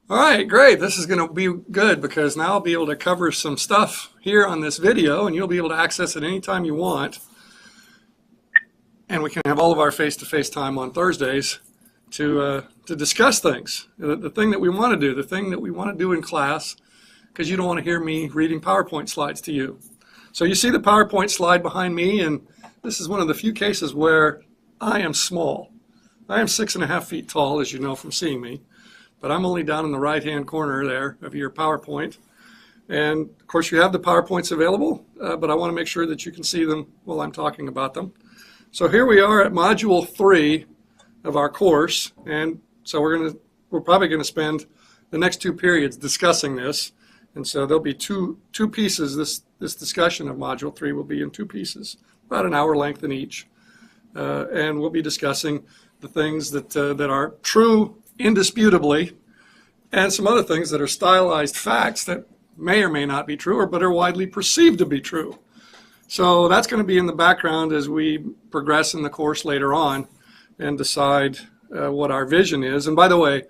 All right, great. This is going to be good because now I'll be able to cover some stuff here on this video and you'll be able to access it anytime you want. And we can have all of our face-to-face time on Thursdays to discuss things. The thing that we want to do, the thing that we want to do in class, because you don't want to hear me reading PowerPoint slides to you. So you see the PowerPoint slide behind me, and this is one of the few cases where I am small. I am 6.5 feet tall, as you know from seeing me. But I'm only down in the right-hand corner there of your PowerPoint. And, of course, you have the PowerPoints available, but I want to make sure that you can see them while I'm talking about them. So here we are at Module 3 of our course, and so we're probably going to spend the next 2 periods discussing this. And so there'll be two pieces. This discussion of Module 3 will be in 2 pieces, about an hour length in each. And we'll be discussing the things that are true indisputably, and some other things that are stylized facts that may or may not be true, but are widely perceived to be true. So that's going to be in the background as we progress in the course later on and decide what our vision is. And by the way,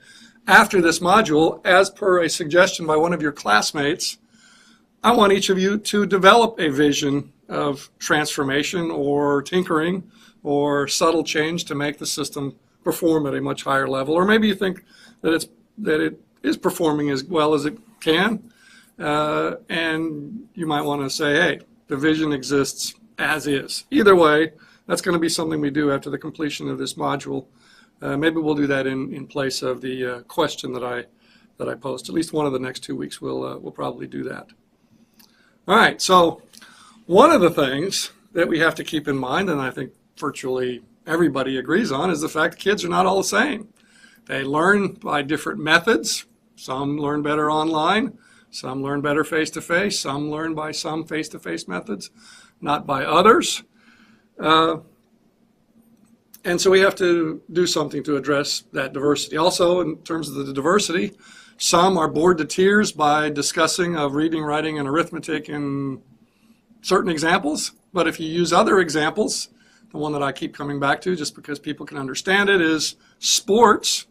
after this module, as per a suggestion by one of your classmates, I want each of you to develop a vision of transformation or tinkering or subtle change to make the system perform at a much higher level, or maybe you think that it is performing as well as it can, and you might want to say, hey, the vision exists as is. Either way, that's going to be something we do after the completion of this module. Maybe we'll do that in place of the question that I post. At least one of the next 2 weeks we'll probably do that. All right, so one of the things that we have to keep in mind, and I think virtually everybody agrees on, is the fact that kids are not all the same. They learn by different methods. Some learn better online, some learn better face-to-face, some learn by some face-to-face methods, not by others. And so we have to do something to address that diversity. Also, in terms of the diversity, some are bored to tears by discussing of reading, writing, and arithmetic in certain examples. But if you use other examples, the one that I keep coming back to just because people can understand it is sports,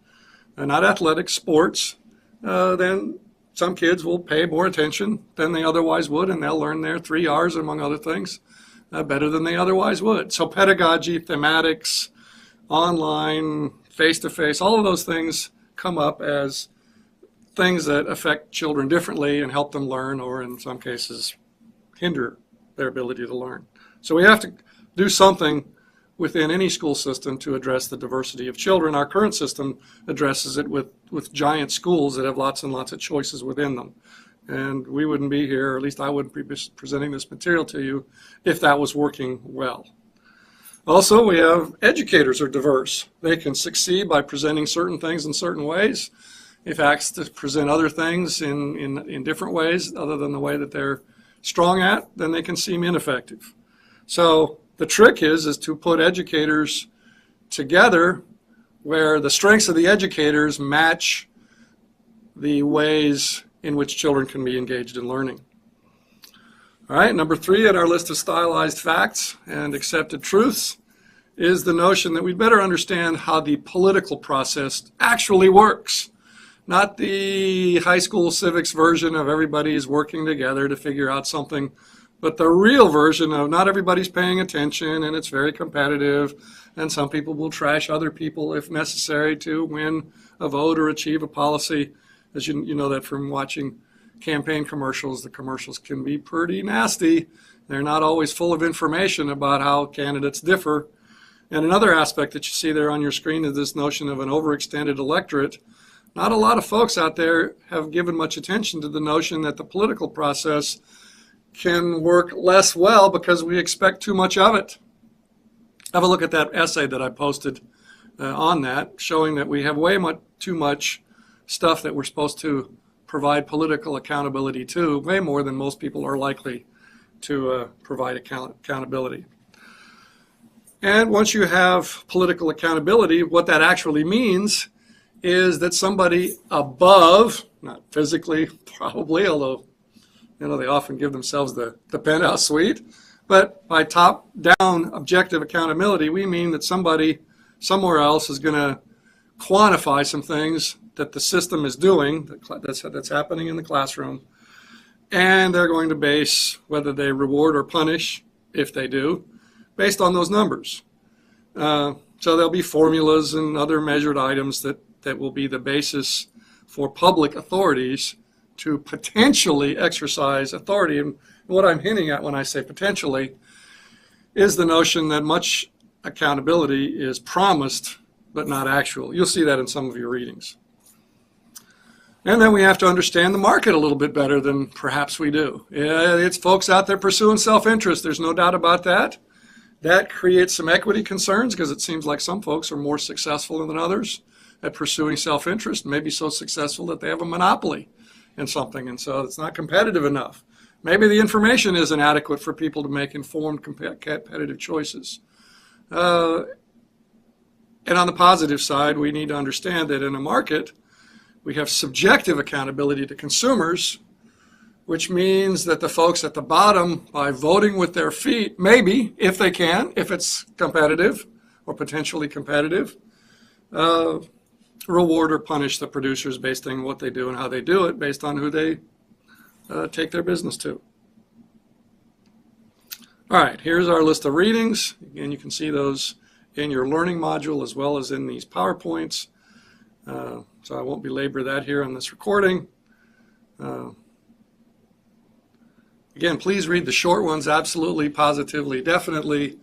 not athletics, sports, then some kids will pay more attention than they otherwise would, and they'll learn their 3 R's, among other things, better than they otherwise would. So pedagogy, thematics, online, face-to-face, all of those things come up as things that affect children differently and help them learn, or in some cases hinder their ability to learn. So we have to do something within any school system to address the diversity of children. Our current system addresses it with giant schools that have lots and lots of choices within them. And we wouldn't be here, or at least I wouldn't be presenting this material to you, if that was working well. Also, we have educators are diverse. They can succeed by presenting certain things in certain ways. If asked to present other things in different ways, other than the way that they're strong at, then they can seem ineffective. So the trick is to put educators together where the strengths of the educators match the ways in which children can be engaged in learning. All right, number 3 on our list of stylized facts and accepted truths is the notion that we'd better understand how the political process actually works. Not the high school civics version of everybody's working together to figure out something, but the real version of not everybody's paying attention and it's very competitive and some people will trash other people if necessary to win a vote or achieve a policy. As you know that from watching campaign commercials, the commercials can be pretty nasty. They're not always full of information about how candidates differ. And another aspect that you see there on your screen is this notion of an overextended electorate. Not a lot of folks out there have given much attention to the notion that the political process can work less well because we expect too much of it. Have a look at that essay that I posted on that, showing that we have way too much stuff that we're supposed to provide political accountability to, way more than most people are likely to provide accountability. And once you have political accountability, what that actually means is that somebody above, not physically probably, although they often give themselves the penthouse suite, but by top-down objective accountability, we mean that somebody somewhere else is going to quantify some things that the system is doing, that's happening in the classroom, and they're going to base whether they reward or punish, if they do, based on those numbers. So there'll be formulas and other measured items that will be the basis for public authorities to potentially exercise authority. And what I'm hinting at when I say potentially is the notion that much accountability is promised but not actual. You'll see that in some of your readings. And then we have to understand the market a little bit better than perhaps we do. Yeah, it's folks out there pursuing self-interest. There's no doubt about that. That creates some equity concerns because it seems like some folks are more successful than others at pursuing self-interest, maybe so successful that they have a monopoly in something, and so it's not competitive enough. Maybe the information isn't adequate for people to make informed competitive choices. And on the positive side, we need to understand that in a market, we have subjective accountability to consumers, which means that the folks at the bottom, by voting with their feet, maybe, if they can, if it's competitive or potentially competitive, reward or punish the producers based on what they do and how they do it, based on who they take their business to. All right, here's our list of readings. Again, you can see those in your learning module as well as in these PowerPoints. So I won't belabor that here on this recording. Again, please read the short ones absolutely, positively, definitely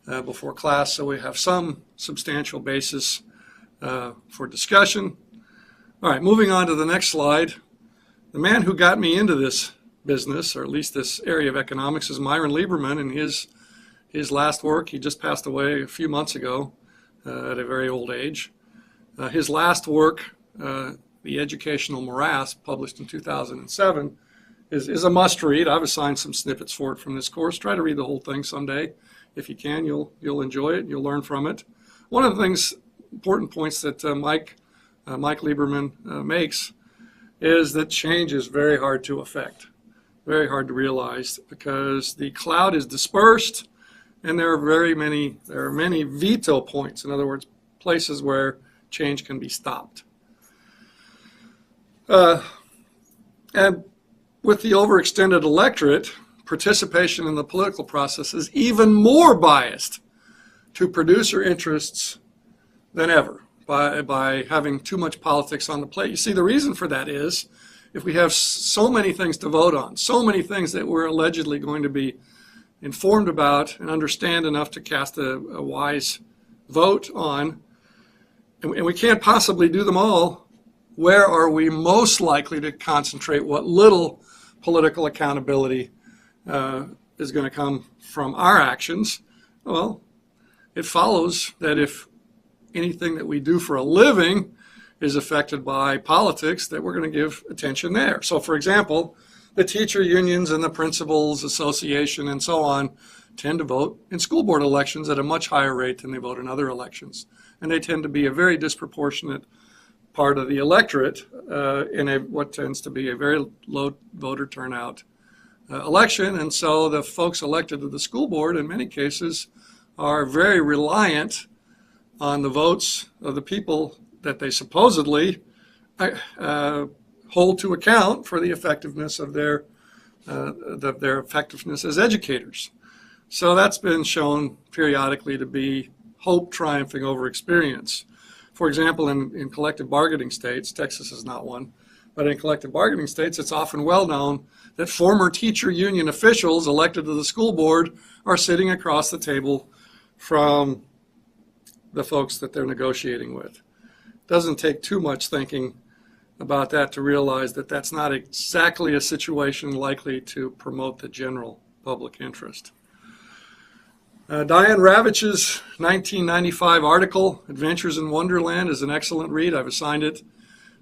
before class so we have some substantial basis for discussion. All right, moving on to the next slide. The man who got me into this business, or at least this area of economics, is Myron Lieberman, and his last work, he just passed away a few months ago at a very old age. His last work, The Educational Morass, published in 2007, is a must-read. I've assigned some snippets for it from this course. Try to read the whole thing someday. If you can, you'll enjoy it. You'll learn from it. One of the important points that Mike Lieberman makes is that change is very hard to affect, very hard to realize, because the cloud is dispersed, and there are many veto points. In other words, places where change can be stopped. And with the overextended electorate, participation in the political process is even more biased to producer interests than ever by having too much politics on the plate. You see, the reason for that is if we have so many things to vote on, so many things that we're allegedly going to be informed about and understand enough to cast a wise vote on, and we can't possibly do them all, where are we most likely to concentrate what little political accountability is going to come from our actions? Well, it follows that if anything that we do for a living is affected by politics, that we're going to give attention there. So, for example, the teacher unions and the principals association and so on tend to vote in school board elections at a much higher rate than they vote in other elections. And they tend to be a very disproportionate part of the electorate in what tends to be a very low voter turnout election. And so the folks elected to the school board in many cases are very reliant on the votes of the people that they supposedly hold to account for the effectiveness of their effectiveness as educators. So that's been shown periodically to be hope triumphing over experience. For example, in collective bargaining states, Texas is not one, but in collective bargaining states, it's often well known that former teacher union officials elected to the school board are sitting across the table from the folks that they're negotiating with. It doesn't take too much thinking about that to realize that that's not exactly a situation likely to promote the general public interest. Diane Ravitch's 1995 article, Adventures in Wonderland, is an excellent read. I've assigned it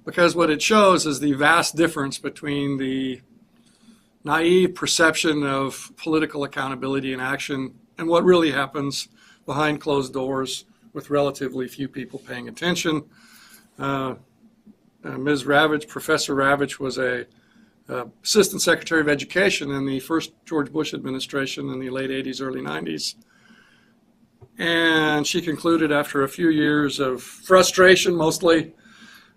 because what it shows is the vast difference between the naive perception of political accountability and action and what really happens behind closed doors with relatively few people paying attention. Ms. Ravitch, Professor Ravitch, was a Assistant Secretary of Education in the first George Bush administration in the late 80s, early 90s. And she concluded after a few years of frustration mostly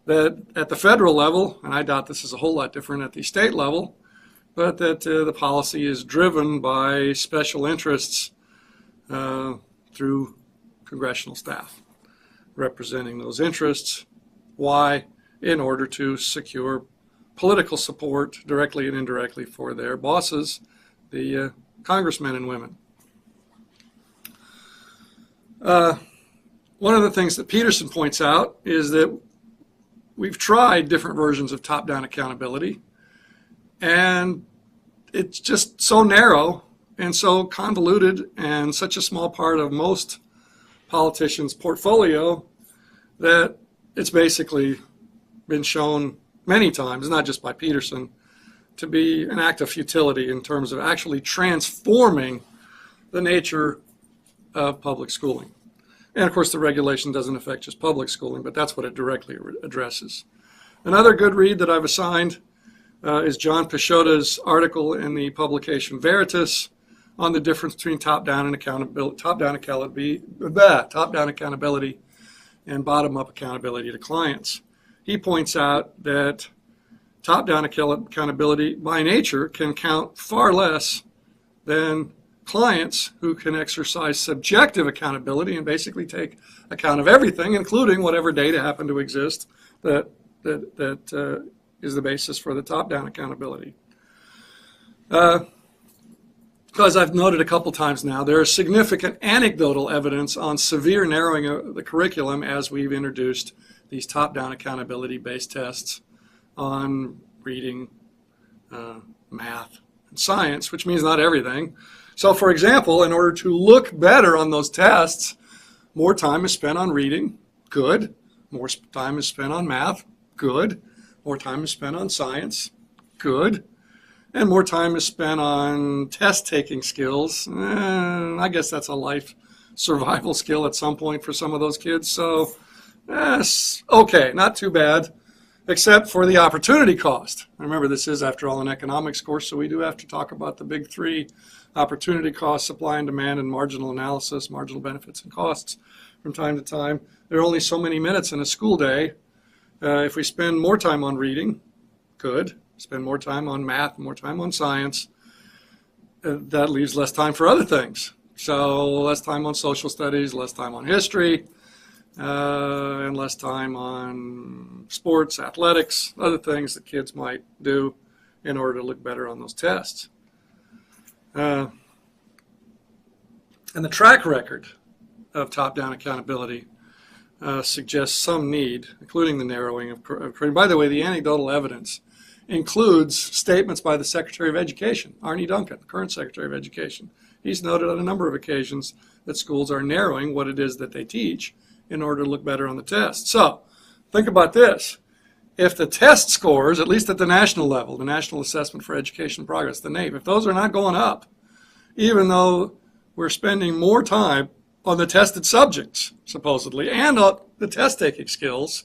that at the federal level, and I doubt this is a whole lot different at the state level, but that the policy is driven by special interests through congressional staff representing those interests. Why? In order to secure political support directly and indirectly for their bosses, the congressmen and women. One of the things that Peterson points out is that we've tried different versions of top-down accountability, and it's just so narrow and so convoluted and such a small part of most politicians' portfolio that it's basically been shown many times, not just by Peterson, to be an act of futility in terms of actually transforming the nature of public schooling. And of course the regulation doesn't affect just public schooling, but that's what it directly addresses. Another good read that I've assigned is John Peixota's article in the publication Veritas on the difference between top-down accountability and bottom-up accountability to clients. He points out that top-down accountability by nature can count far less than clients who can exercise subjective accountability and basically take account of everything, including whatever data happen to exist that is the basis for the top-down accountability. As I've noted a couple times now, there is significant anecdotal evidence on severe narrowing of the curriculum as we've introduced these top-down accountability-based tests on reading, math, and science, which means not everything. So, for example, in order to look better on those tests, more time is spent on reading, good. More time is spent on math, good. More time is spent on science, good. And more time is spent on test-taking skills. I guess that's a life survival skill at some point for some of those kids. So, okay, not too bad, except for the opportunity cost. Remember, this is, after all, an economics course, so we do have to talk about the big three: opportunity cost, supply and demand, and marginal analysis, marginal benefits and costs from time to time. There are only so many minutes in a school day. If we spend more time on reading, good. Spend more time on math, more time on science, that leaves less time for other things. So less time on social studies, less time on history, and less time on sports, athletics, other things that kids might do in order to look better on those tests. And the track record of top-down accountability suggests some need, including the narrowing of curriculum. By the way, the anecdotal evidence includes statements by the Secretary of Education, Arne Duncan, current Secretary of Education. He's noted on a number of occasions that schools are narrowing what it is that they teach in order to look better on the test. So, think about this. If the test scores, at least at the national level, the National Assessment for Education Progress, the NAEP, if those are not going up, even though we're spending more time on the tested subjects, supposedly, and on the test-taking skills,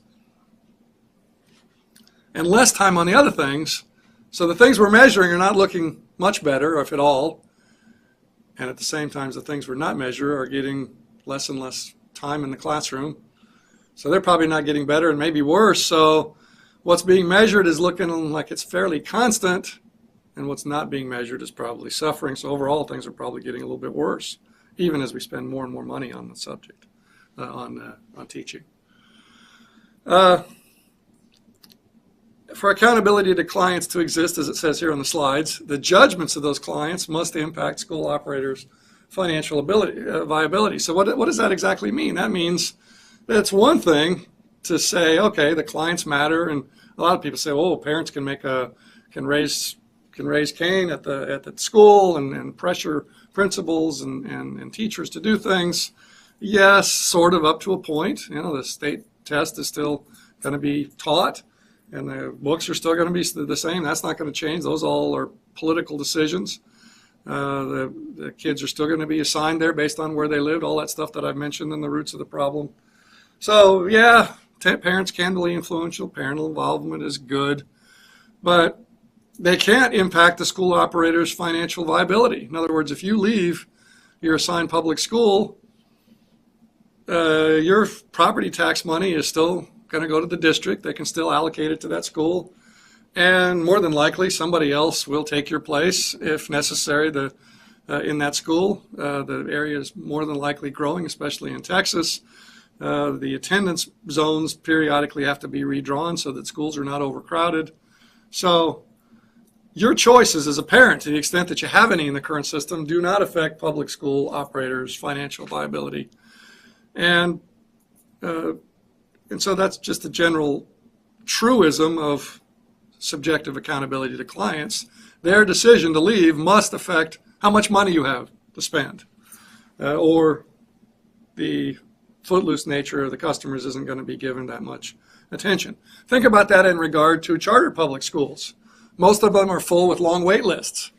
and less time on the other things, so the things we're measuring are not looking much better, if at all, and at the same time the things we're not measuring are getting less and less time in the classroom, so they're probably not getting better and maybe worse. So what's being measured is looking like it's fairly constant, and what's not being measured is probably suffering. So overall things are probably getting a little bit worse, even as we spend more and more money on the subject, on teaching. For accountability to clients to exist, as it says here on the slides, the judgments of those clients must impact school operators' financial viability. So what does that exactly mean? That means that it's one thing to say, okay, the clients matter, and a lot of people say, oh, parents can raise Cain at the school and pressure principals and teachers to do things. Yes, sort of up to a point. You know, the state test is still going to be taught, and the books are still going to be the same. That's not going to change. Those all are political decisions. The kids are still going to be assigned there based on where they lived, all that stuff that I've mentioned in the roots of the problem. So, yeah, parents can be influential. Parental involvement is good. But they can't impact the school operator's financial viability. In other words, if you leave your assigned public school, your property tax money is still going to go to the district. They can still allocate it to that school. And more than likely, somebody else will take your place if necessary. In that school, the area is more than likely growing, especially in Texas. The attendance zones periodically have to be redrawn so that schools are not overcrowded. So your choices as a parent, to the extent that you have any in the current system, do not affect public school operators' financial viability. And so that's just a general truism of subjective accountability to clients. Their decision to leave must affect how much money you have to spend, or the footloose nature of the customers isn't going to be given that much attention. Think about that in regard to charter public schools. Most of them are full with long wait lists.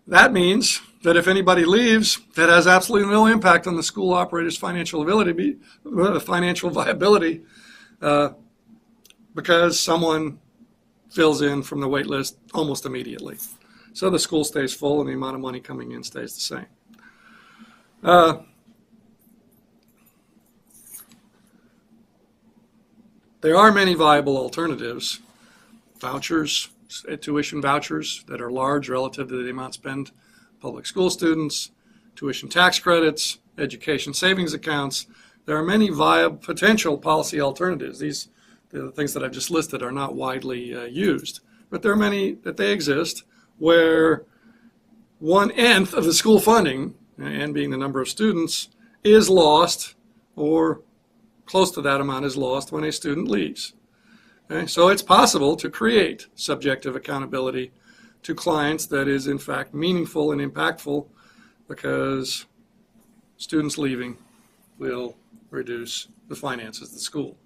That means that if anybody leaves, that has absolutely no impact on the school operator's financial viability, because someone fills in from the wait list almost immediately. So the school stays full and the amount of money coming in stays the same. There are many viable alternatives. Vouchers, tuition vouchers that are large relative to the amount spent public school students, tuition tax credits, education savings accounts. There are many viable potential policy alternatives. The things that I've just listed are not widely used, but there are many that they exist where 1/nth of the school funding, and being the number of students, is lost, or close to that amount is lost when a student leaves. Okay? So it's possible to create subjective accountability to clients that is in fact meaningful and impactful, because students leaving will reduce the finances of the school.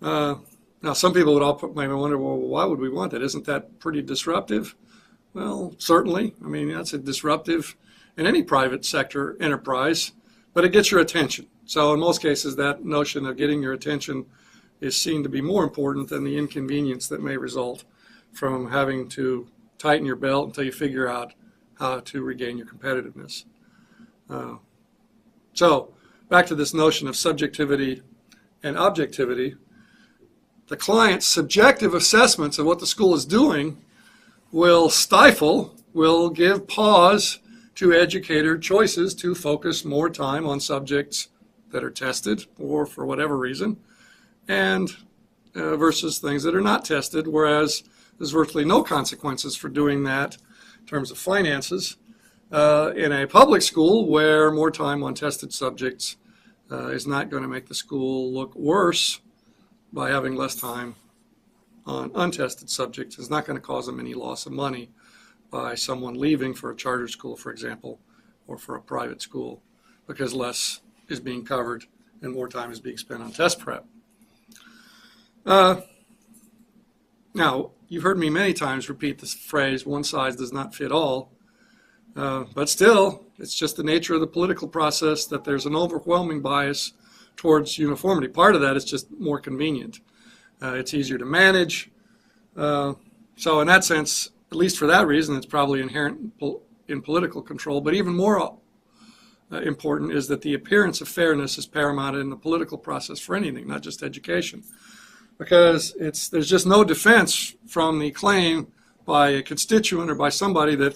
Now, some people might wonder, well, why would we want that? Isn't that pretty disruptive? Well, certainly. I mean, that's a disruptive in any private sector enterprise, but it gets your attention. So in most cases, that notion of getting your attention is seen to be more important than the inconvenience that may result from having to tighten your belt until you figure out how to regain your competitiveness. So back to this notion of subjectivity and objectivity. The client's subjective assessments of what the school is doing will give pause to educator choices to focus more time on subjects that are tested or for whatever reason, and versus things that are not tested, whereas there's virtually no consequences for doing that in terms of finances. In a public school where more time on tested subjects is not going to make the school look worse by having less time on untested subjects, is not going to cause them any loss of money by someone leaving for a charter school, for example, or for a private school, because less is being covered and more time is being spent on test prep. Now, you've heard me many times repeat this phrase, one size does not fit all, but still, it's just the nature of the political process that there's an overwhelming bias towards uniformity. Part of that is just more convenient. It's easier to manage. So in that sense, at least for that reason, it's probably inherent in political control. But even more important is that the appearance of fairness is paramount in the political process for anything, not just education. Because there's just no defense from the claim by a constituent or by somebody that,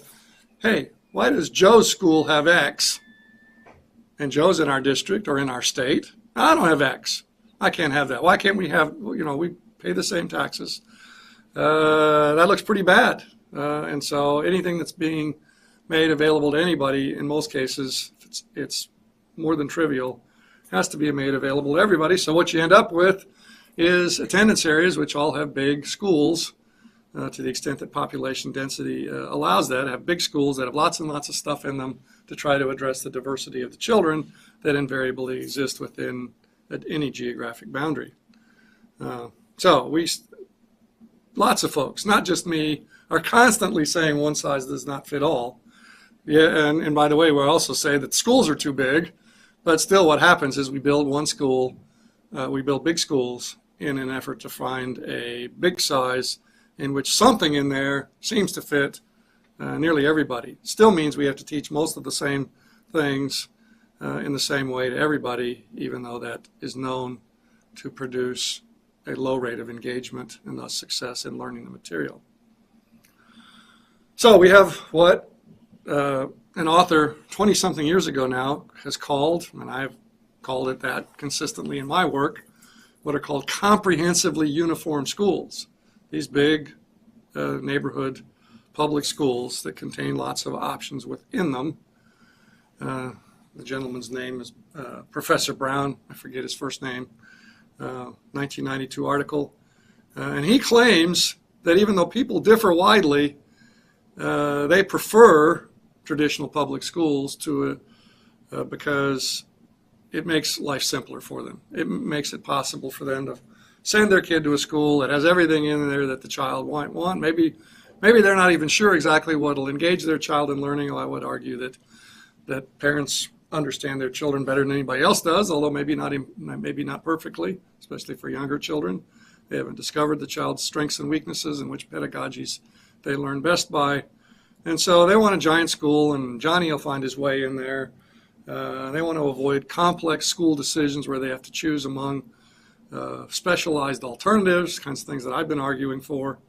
hey, why does Joe's school have X? And Joe's in our district or in our state. I don't have X. I can't have that. Why can't we have, we pay the same taxes. That looks pretty bad. And so anything that's being made available to anybody, in most cases, it's more than trivial, has to be made available to everybody. So what you end up with is attendance areas, which all have big schools, to the extent that population density allows that, have big schools that have lots and lots of stuff in them to try to address the diversity of the children that invariably exist within any geographic boundary. Lots of folks, not just me, are constantly saying one size does not fit all. Yeah, and by the way, we'll also say that schools are too big, but still what happens is we build one school, we build big schools in an effort to find a big size in which something in there seems to fit nearly everybody. Still means we have to teach most of the same things in the same way to everybody, even though that is known to produce a low rate of engagement and thus success in learning the material. So we have what an author 20-something years ago now has called, and I've called it that consistently in my work, what are called comprehensively uniform schools. These big neighborhood public schools that contain lots of options within them. The gentleman's name is Professor Brown, I forget his first name, 1992 article. And he claims that even though people differ widely, they prefer traditional public schools to because it makes life simpler for them. It makes it possible for them to send their kid to a school that has everything in there that the child might want. Maybe they're not even sure exactly what will engage their child in learning. I would argue that parents understand their children better than anybody else does, although maybe not perfectly, especially for younger children. They haven't discovered the child's strengths and weaknesses and which pedagogies they learn best by. And so they want a giant school, and Johnny will find his way in there. They want to avoid complex school decisions where they have to choose among specialized alternatives, kinds of things that I've been arguing for.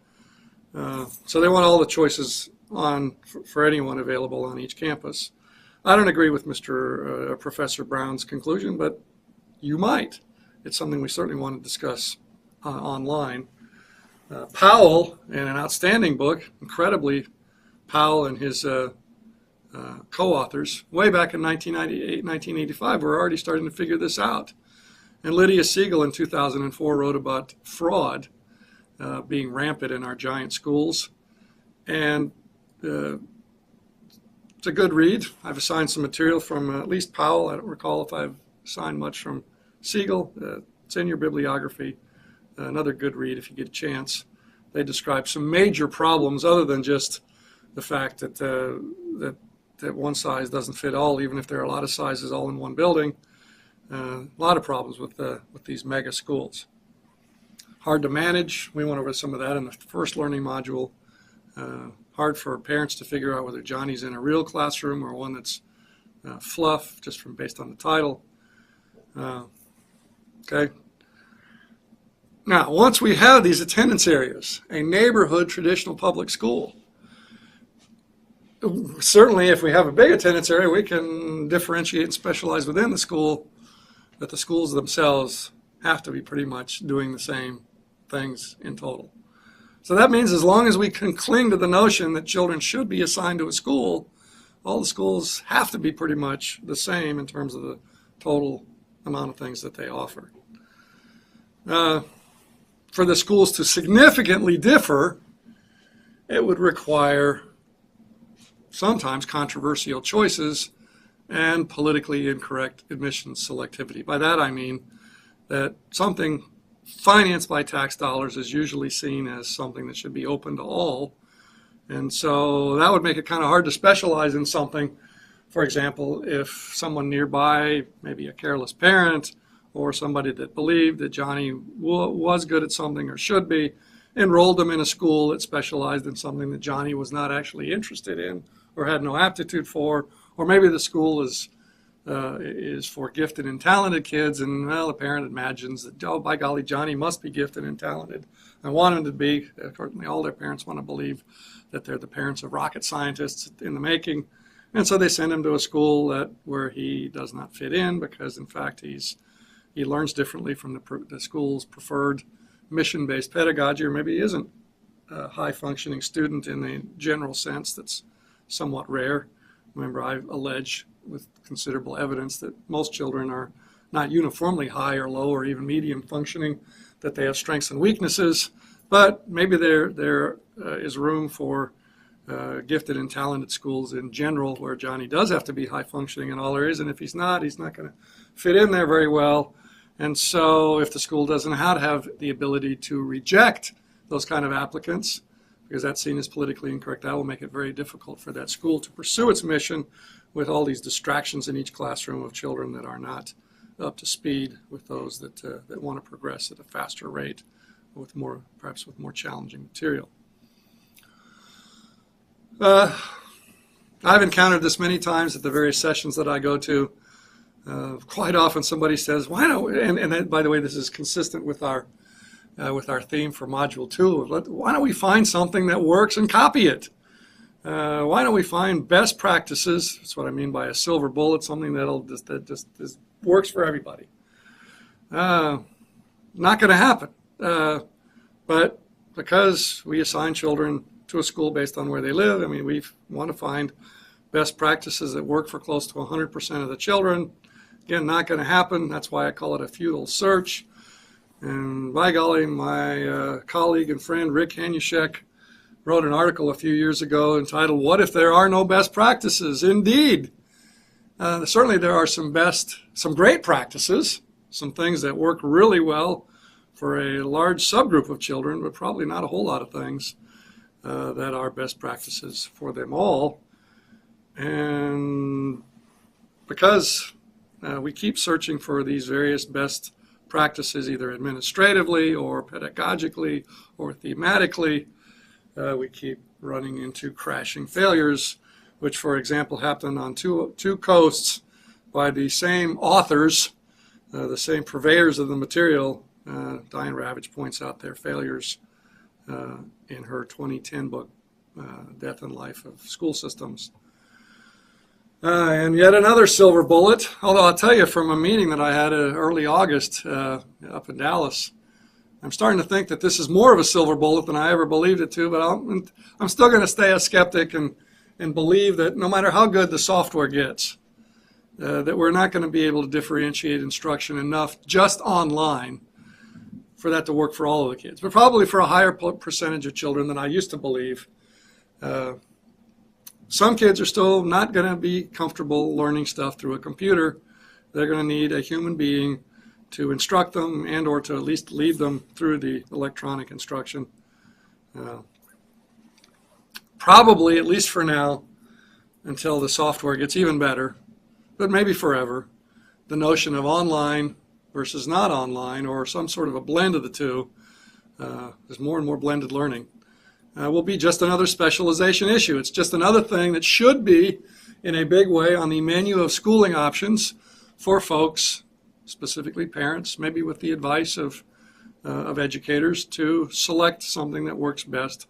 So they want all the choices for anyone available on each campus. I don't agree with Professor Brown's conclusion, but you might. It's something we certainly want to discuss online. Powell, in an outstanding book, incredibly, Powell and his co-authors, way back in 1998, 1985, were already starting to figure this out. And Lydia Siegel in 2004 wrote about fraud being rampant in our giant schools. And it's a good read. I've assigned some material from at least Powell. I don't recall if I've assigned much from Siegel. It's in your bibliography. Another good read if you get a chance. They describe some major problems other than just the fact that that one size doesn't fit all, even if there are a lot of sizes all in one building. A lot of problems with these mega schools. Hard to manage. We went over some of that in the first learning module. Hard for parents to figure out whether Johnny's in a real classroom or one that's fluff, just based on the title. Okay. Now, once we have these attendance areas, a neighborhood traditional public school, certainly if we have a big attendance area, we can differentiate and specialize within the school, but the schools themselves have to be pretty much doing the same things in total. So that means as long as we can cling to the notion that children should be assigned to a school, all the schools have to be pretty much the same in terms of the total amount of things that they offer. For the schools to significantly differ, it would require sometimes controversial choices and politically incorrect admissions selectivity. By that I mean that something financed by tax dollars is usually seen as something that should be open to all. And so that would make it kind of hard to specialize in something. For example, if someone nearby, maybe a careless parent or somebody that believed that Johnny was good at something or should be, enrolled them in a school that specialized in something that Johnny was not actually interested in or had no aptitude for, or maybe the school is for gifted and talented kids, and well, the parent imagines that, oh, by golly, Johnny must be gifted and talented. I want him to be. Certainly all their parents want to believe that they're the parents of rocket scientists in the making, and so they send him to a school where he does not fit in because, in fact, he learns differently from the school's preferred mission-based pedagogy, or maybe he isn't a high-functioning student in the general sense that's somewhat rare. Remember, I allege with considerable evidence that most children are not uniformly high or low or even medium functioning, that they have strengths and weaknesses, but maybe there is room for gifted and talented schools in general where Johnny does have to be high functioning in all areas, and if he's not going to fit in there very well. And so if the school doesn't know how to have the ability to reject those kind of applicants, because that's seen as politically incorrect, that will make it very difficult for that school to pursue its mission with all these distractions in each classroom of children that are not up to speed with those that want to progress at a faster rate, perhaps with more challenging material. I've encountered this many times at the various sessions that I go to. Quite often somebody says, why don't we, and that, by the way, this is consistent with our theme for Module 2. Why don't we find something that works and copy it? Why don't we find best practices? That's what I mean by a silver bullet, something that just works for everybody. Not going to happen. But because we assign children to a school based on where they live, I mean, we want to find best practices that work for close to 100% of the children. Again, not going to happen. That's why I call it a futile search. And by golly, my colleague and friend Rick Hanushek wrote an article a few years ago entitled, "What if there are no best practices?" Indeed. Certainly there are some great practices, some things that work really well for a large subgroup of children, but probably not a whole lot of things that are best practices for them all. And because we keep searching for these various best practices, either administratively or pedagogically or thematically, we keep running into crashing failures, which, for example, happened on two coasts by the same authors, the same purveyors of the material. Diane Ravitch points out their failures in her 2010 book, Death and Life of School Systems. And yet another silver bullet, although I'll tell you from a meeting that I had early August up in Dallas, I'm starting to think that this is more of a silver bullet than I ever believed it to, but I'm still going to stay a skeptic and believe that no matter how good the software gets, that we're not going to be able to differentiate instruction enough just online for that to work for all of the kids, but probably for a higher percentage of children than I used to believe. Some kids are still not going to be comfortable learning stuff through a computer. They're going to need a human being to instruct them and or to at least lead them through the electronic instruction. Probably, at least for now, until the software gets even better, but maybe forever, the notion of online versus not online, or some sort of a blend of the two, there's more and more blended learning, will be just another specialization issue. It's just another thing that should be, in a big way, on the menu of schooling options for folks, specifically parents, maybe with the advice of educators, to select something that works best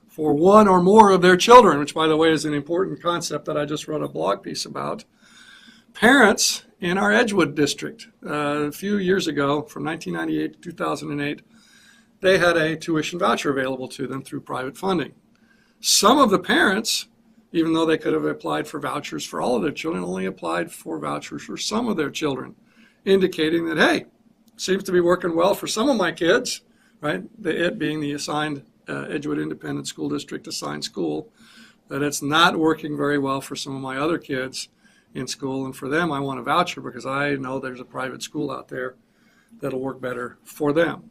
for one or more of their children, which, by the way, is an important concept that I just wrote a blog piece about. Parents in our Edgewood district, a few years ago, from 1998 to 2008, they had a tuition voucher available to them through private funding. Some of the parents, even though they could have applied for vouchers for all of their children, only applied for vouchers for some of their children, indicating that, hey, seems to be working well for some of my kids, right? It being the assigned Edgewood Independent School District assigned school, that it's not working very well for some of my other kids in school, and for them I want a voucher because I know there's a private school out there that'll work better for them.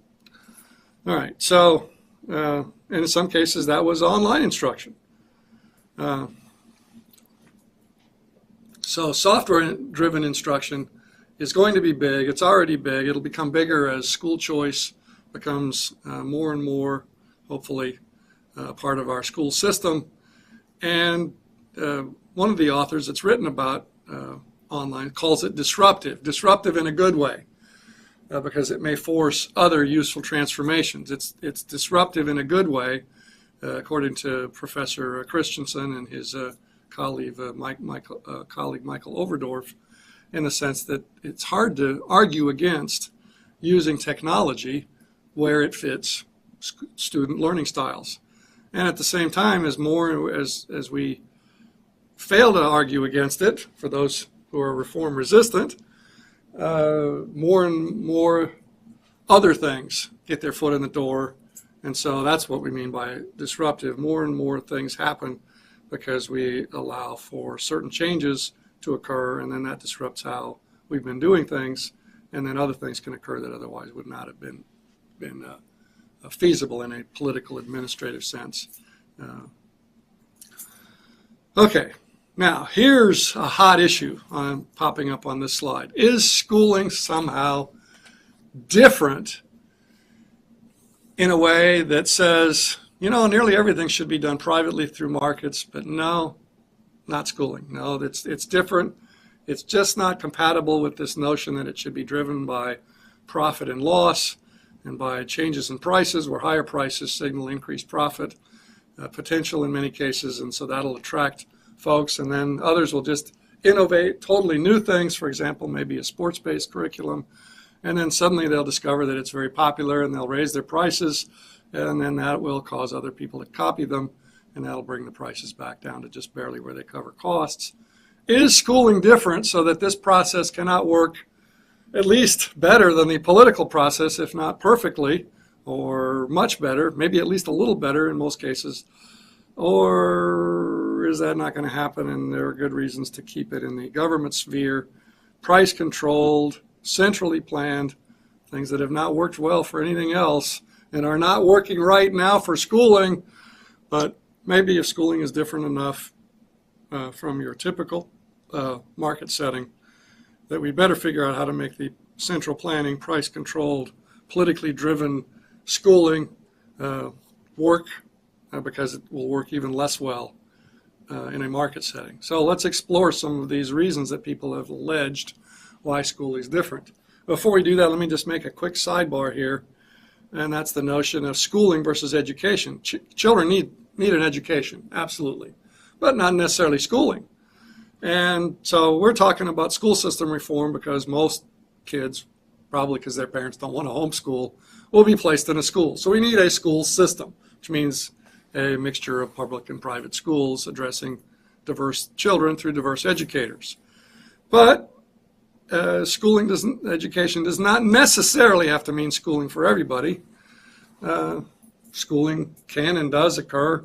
All right, so and in some cases that was online instruction. So software-driven instruction is going to be big. It's already big. It'll become bigger as school choice becomes more and more, hopefully, part of our school system. And one of the authors that's written about online calls it disruptive in a good way, because it may force other useful transformations. It's disruptive in a good way, according to Professor Christensen and his colleague Michael Overdorf, in the sense that it's hard to argue against using technology where it fits student learning styles. And at the same time, as we fail to argue against it, for those who are reform resistant, more and more other things get their foot in the door. And so that's what we mean by disruptive. More and more things happen because we allow for certain changes to occur, and then that disrupts how we've been doing things, and then other things can occur that otherwise would not have been feasible in a political administrative sense. Okay, now here's a hot issue popping up on this slide. Is schooling somehow different in a way that says, you know, nearly everything should be done privately through markets, but no, not schooling. No, it's different It's just not compatible with this notion that it should be driven by profit and loss and by changes in prices, where higher prices signal increased profit potential in many cases, and so that'll attract folks, and then others will just innovate totally new things, for example, maybe a sports-based curriculum, and then suddenly they'll discover that it's very popular and they'll raise their prices, and then that will cause other people to copy them, and that'll bring the prices back down to just barely where they cover costs. Is schooling different so that this process cannot work at least better than the political process, if not perfectly, or much better, maybe at least a little better in most cases? Or is that not going to happen, and there are good reasons to keep it in the government sphere, price controlled, centrally planned, things that have not worked well for anything else and are not working right now for schooling? But maybe if schooling is different enough from your typical market setting, that we better figure out how to make the central planning, price controlled, politically driven schooling work, because it will work even less well in a market setting. So let's explore some of these reasons that people have alleged why school is different. Before we do that, let me just make a quick sidebar here, and that's the notion of schooling versus education. Children need an education, absolutely, but not necessarily schooling. And so we're talking about school system reform because most kids, probably because their parents don't want to homeschool, will be placed in a school. So we need a school system, which means a mixture of public and private schools addressing diverse children through diverse educators. But education does not necessarily have to mean schooling for everybody. Schooling can and does occur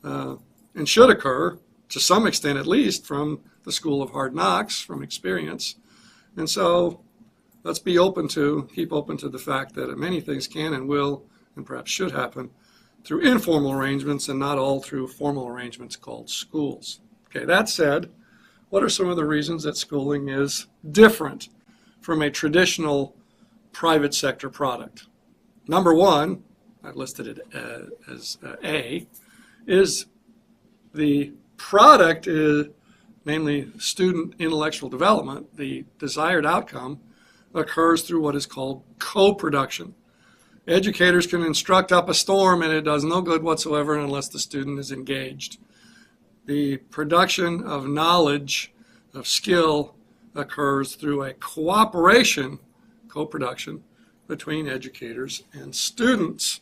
and should occur to some extent, at least, from the school of hard knocks, from experience. And so let's keep open to the fact that many things can and will and perhaps should happen through informal arrangements and not all through formal arrangements called schools. Okay, that said, what are some of the reasons that schooling is different from a traditional private sector product? Number one, I've listed it as A, is the product is, namely student intellectual development, the desired outcome, occurs through what is called co-production. Educators can instruct up a storm, and it does no good whatsoever unless the student is engaged. The production of knowledge, of skill, occurs through a cooperation, co-production, between educators and students.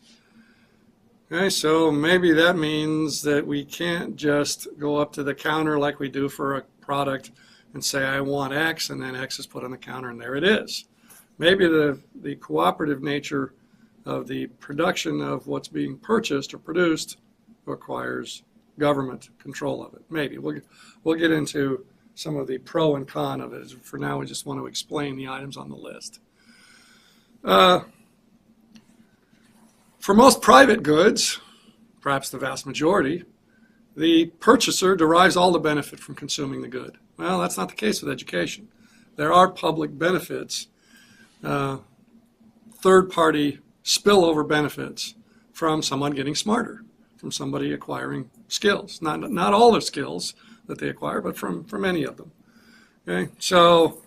Okay, so maybe that means that we can't just go up to the counter like we do for a product and say, I want X, and then X is put on the counter and there it is. Maybe the cooperative nature of the production of what's being purchased or produced requires government control of it. Maybe. We'll get into some of the pro and con of it. For now, we just want to explain the items on the list. For most private goods, perhaps the vast majority, the purchaser derives all the benefit from consuming the good. Well, that's not the case with education. There are public benefits, third-party spillover benefits from someone getting smarter, from somebody acquiring skills. Not all the skills that they acquire, but from many of them. Okay? So,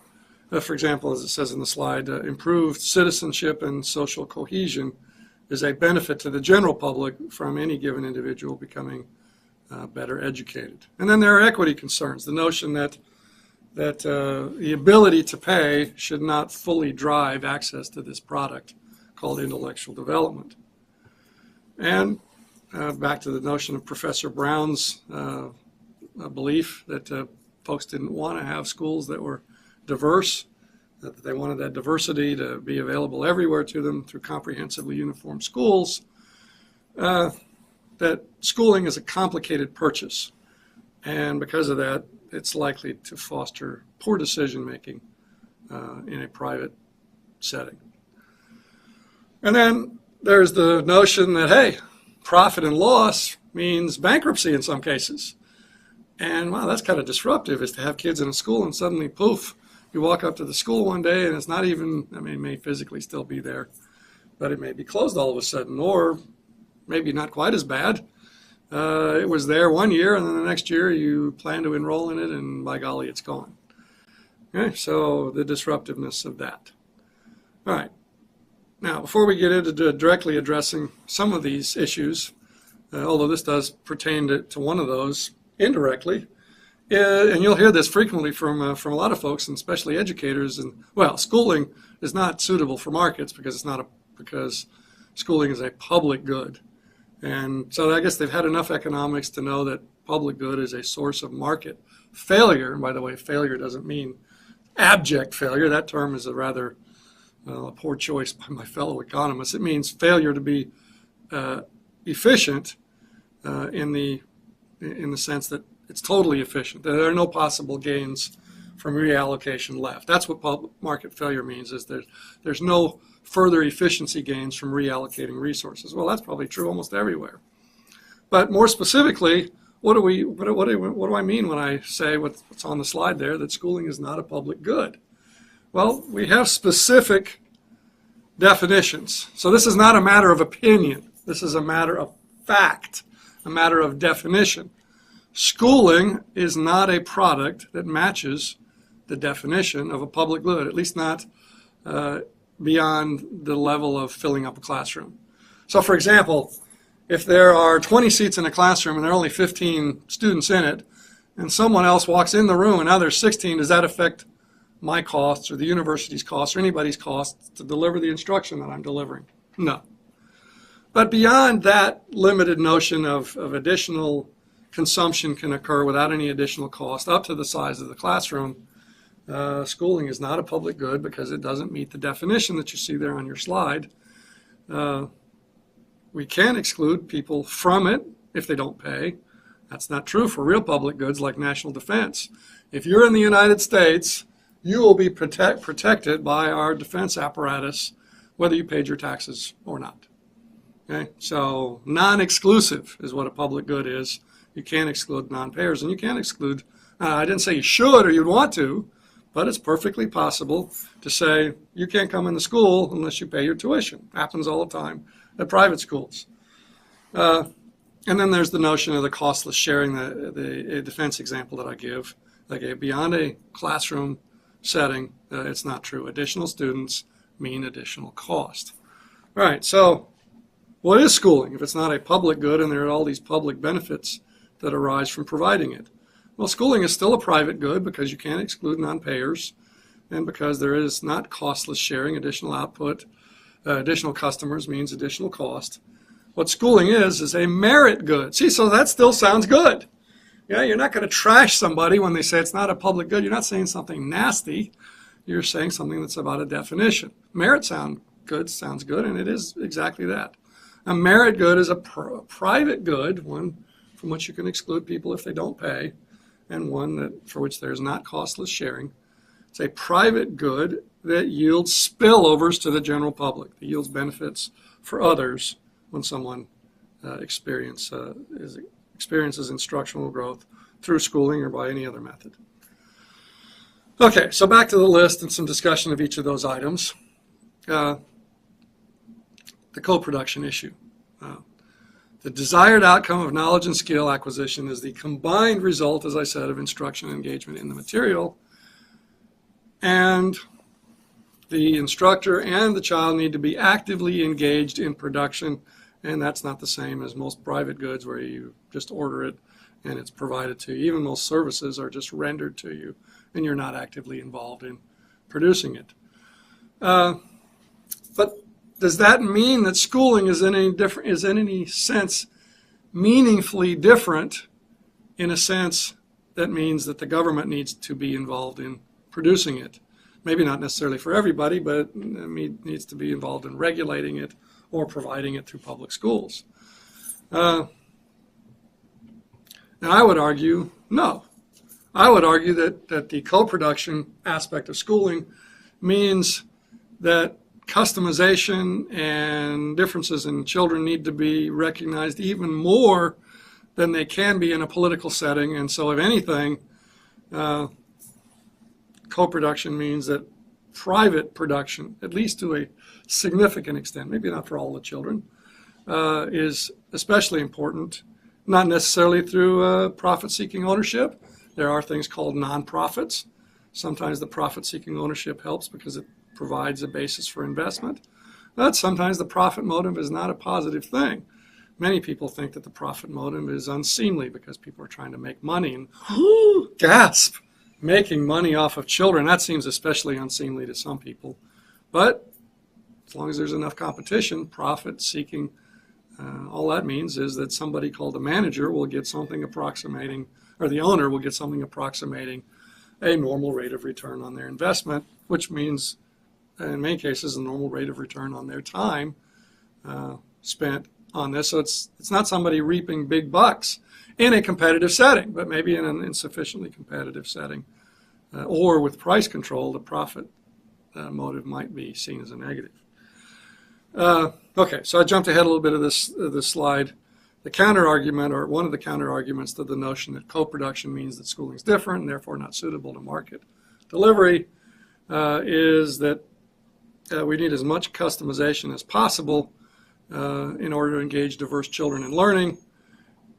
for example, as it says in the slide, improved citizenship and social cohesion is a benefit to the general public from any given individual becoming better educated. And then there are equity concerns, the notion that the ability to pay should not fully drive access to this product called intellectual development. And back to the notion of Professor Brown's belief that folks didn't want to have schools that were diverse, that they wanted that diversity to be available everywhere to them through comprehensively uniform schools, that schooling is a complicated purchase. And because of that, it's likely to foster poor decision-making in a private setting. And then there's the notion that, hey, profit and loss means bankruptcy in some cases. And, wow, that's kind of disruptive, is to have kids in a school and suddenly, poof, you walk up to the school one day and it's not even, I mean, it may physically still be there, but it may be closed all of a sudden, or maybe not quite as bad. It was there one year, and then the next year you plan to enroll in it, and by golly, it's gone. Okay, so the disruptiveness of that. All right. Now, before we get into directly addressing some of these issues, although this does pertain to one of those indirectly, and you'll hear this frequently from a lot of folks, and especially educators. And well, schooling is not suitable for markets because because schooling is a public good, and so I guess they've had enough economics to know that public good is a source of market failure. And by the way, failure doesn't mean abject failure. That term is a rather a poor choice by my fellow economists. It means failure to be efficient in the sense that it's totally efficient. There are no possible gains from reallocation left. That's what market failure means, is there's no further efficiency gains from reallocating resources. Well, that's probably true almost everywhere. But more specifically, what do I mean when I say what's on the slide there, that schooling is not a public good? Well, we have specific definitions. So this is not a matter of opinion. This is a matter of fact, a matter of definition. Schooling is not a product that matches the definition of a public good, at least not beyond the level of filling up a classroom. So for example, if there are 20 seats in a classroom and there are only 15 students in it, and someone else walks in the room and now there's 16, does that affect my costs or the university's costs or anybody's costs to deliver the instruction that I'm delivering? No. But beyond that limited notion of additional consumption can occur without any additional cost, up to the size of the classroom, schooling is not a public good because it doesn't meet the definition that you see there on your slide. We can exclude people from it if they don't pay. That's not true for real public goods like national defense. If you're in the United States, you will be protected by our defense apparatus, whether you paid your taxes or not. Okay? So non-exclusive is what a public good is. You can't exclude non-payers, and you can't exclude, I didn't say you should or you'd want to, but it's perfectly possible to say you can't come into school unless you pay your tuition. Happens all the time at private schools. And then there's the notion of the costless sharing, the defense example that I gave. Beyond a classroom setting, it's not true. Additional students mean additional cost. All right, so what is schooling if it's not a public good and there are all these public benefits that arise from providing it? Well, schooling is still a private good because you can't exclude non-payers and because there is not costless sharing. Additional output, additional customers means additional cost. What schooling is a merit good. See, so that still sounds good. Yeah, you're not going to trash somebody when they say it's not a public good. You're not saying something nasty. You're saying something that's about a definition. Merit sounds good, and it is exactly that. A merit good is a private good, one from which you can exclude people if they don't pay, and one for which there's not costless sharing. It's a private good that yields spillovers to the general public. That yields benefits for others when someone experiences instructional growth through schooling or by any other method. Okay, so back to the list and some discussion of each of those items. The co-production issue. The desired outcome of knowledge and skill acquisition is the combined result, as I said, of instruction and engagement in the material. And the instructor and the child need to be actively engaged in production, and that's not the same as most private goods where you just order it and it's provided to you. Even most services are just rendered to you, and you're not actively involved in producing it. But does that mean that schooling is in any sense meaningfully different? In a sense, that means that the government needs to be involved in producing it. Maybe not necessarily for everybody, but it needs to be involved in regulating it or providing it through public schools. Now, I would argue no. I would argue that the co-production aspect of schooling means that customization and differences in children need to be recognized even more than they can be in a political setting. And so if anything, co-production means that private production, at least to a significant extent, maybe not for all the children, is especially important, not necessarily through profit-seeking ownership. There are things called nonprofits Sometimes the profit-seeking ownership helps because it provides a basis for investment. But sometimes the profit motive is not a positive thing. Many people think that the profit motive is unseemly because people are trying to make money and gasp, making money off of children. That seems especially unseemly to some people. But as long as there's enough competition, profit-seeking, all that means is that somebody called a manager will get something approximating, or the owner will get something approximating a normal rate of return on their investment, which means, in many cases, a normal rate of return on their time spent on this. So it's not somebody reaping big bucks in a competitive setting, but maybe in an insufficiently competitive setting. Or with price control, the profit motive might be seen as a negative. Okay, so I jumped ahead a little bit of this slide. The counter-argument, or one of the counter-arguments to the notion that co-production means that schooling is different and therefore not suitable to market delivery, is that we need as much customization as possible in order to engage diverse children in learning.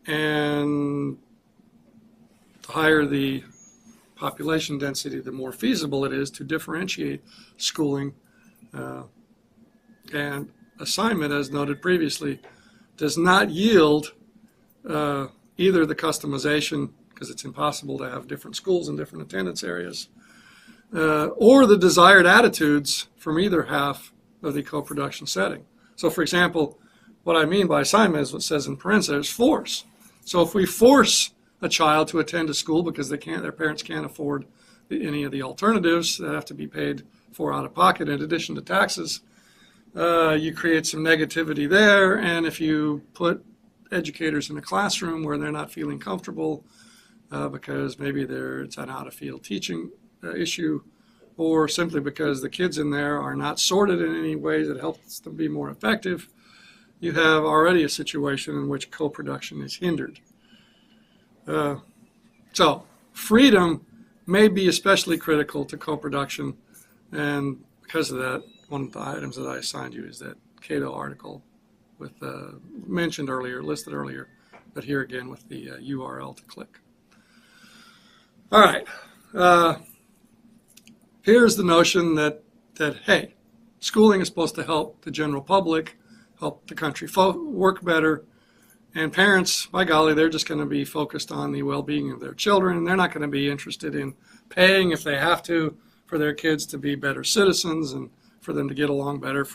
And the higher the population density, the more feasible it is to differentiate schooling. And assignment, as noted previously, does not yield either the customization, because it's impossible to have different schools in different attendance areas, or the desired attitudes from either half of the co-production setting. So, for example, what I mean by assignment is what it says in parentheses, force. So if we force a child to attend a school because their parents can't afford any of the alternatives that have to be paid for out of pocket in addition to taxes, you create some negativity there. And if you put educators in a classroom where they're not feeling comfortable because maybe it's an out-of-field teaching issue, or simply because the kids in there are not sorted in any way that helps them be more effective, you have already a situation in which co-production is hindered. So freedom may be especially critical to co-production, and because of that, one of the items that I assigned you is that Cato article with mentioned earlier, listed earlier, but here again with the URL to click. All right. Here's the notion that hey, schooling is supposed to help the general public, help the country work better, and parents, by golly, they're just going to be focused on the well-being of their children, and they're not going to be interested in paying, if they have to, for their kids to be better citizens and for them to get along better